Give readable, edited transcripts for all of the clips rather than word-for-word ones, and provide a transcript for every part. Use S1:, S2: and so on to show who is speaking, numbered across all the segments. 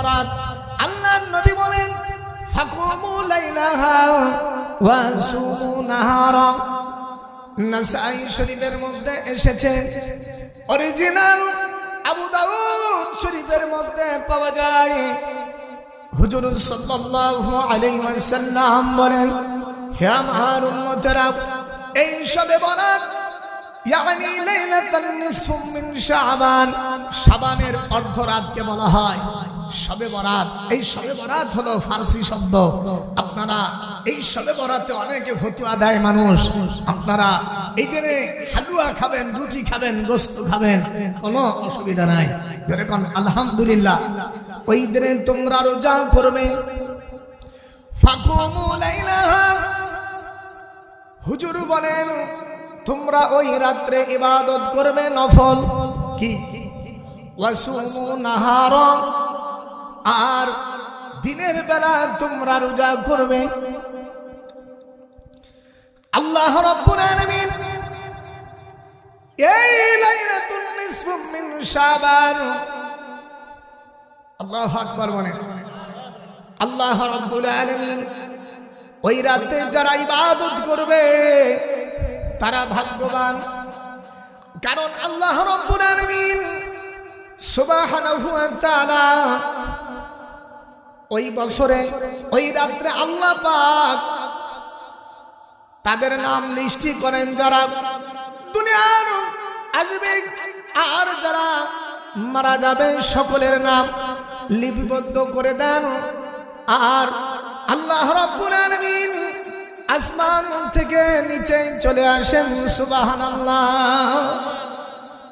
S1: বরাত। আল্লাহর নবী বলেন ফাকুমু লাইলাহা ওয়া সুমু নাহারা। নাসাই শরীফের মধ্যে এসেছে, অরিজিনাল আবু দাউদ শরীফের মধ্যে পাওয়া যায়। হুজুর সাল্লাল্লাহু আলাইহি ওয়াসাল্লাম বলেন, হে আমার উম্মতেরা, এই শবে বরাত ইয়ানি লাইলাতুন নিসফু মিন শাবান, শাবানের অর্ধরাতকে বলা হয় শবে বরাত। এই শবে বরাত হলো ফারসি শব্দ। আপনারা এই শবে বরাতে অনেকে ফতুয়া দেয় মানুষ, আপনারা এই দিনে হালুয়া খাবেন, রুটি খাবেন, গোশত খাবেন, কোনো অসুবিধা নাই। যেরকম আলহামদুলিল্লাহ, ওই দিনে তোমরা রোজা করবে। ফাকুমু লাইলাহা, হুজুর বলেন তোমরা ওই রাত্রে ইবাদত করবে নফল কি, ওয়াসুমু নাহারা, আর দিনের বেলা তোমরা রোজা করবে। আল্লাহ রাব্বুল আলামিন এই লাইলাতুন নিসফু মিন শাবান, আল্লাহু আকবার বলেন, আল্লাহ রাব্বুল আলামিন ওই রাতে যারা ইবাদত করবে তারা ভাগ্যবান। কারণ আল্লাহ রাব্বুল আলামিন সুবহানাহু ওয়া তাআলা ওই বছরে ওই রাত্রে আল্লাহ পাক তাদের নাম লিস্টি করেন যারা দুনিয়ার আসবে, আর যারা মারা যাবে সকলের নাম লিপিবদ্ধ করে দেন। আর আল্লাহ রাব্বুল আলামিন আসমান থেকে নিচে চলে আসেন, সুবহানাল্লাহ।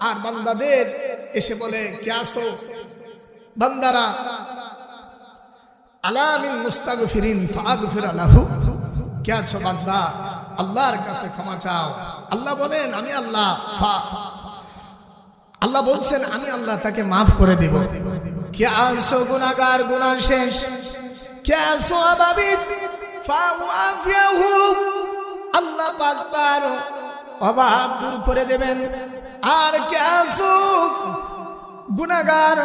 S1: আর বান্দাদের এসে বলে, কে আসো বান্দারা, আলা মিন মুস্তাগফিরিন ফাগফির লাহু, কে আছো বান্দা, আল্লাহর কাছে ক্ষমা চাও। আল্লাহ বলেন আমি আল্লাহ, আল্লাহ বলছেন আমি আল্লাহ তাকে মাফ করে দেব। কে আসো গুনাহগার, গুনাহ শেষ, কে আসো আবাবি ফাওয়াফিয়াহু, আল্লাহ পাক তার অভাব দূর করে দেবেন। আর কে আসো গুনাহগার,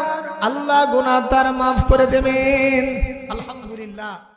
S1: আল্লাহ গুনাহ তার মাফ করে দেবেন। আলহামদুলিল্লাহ।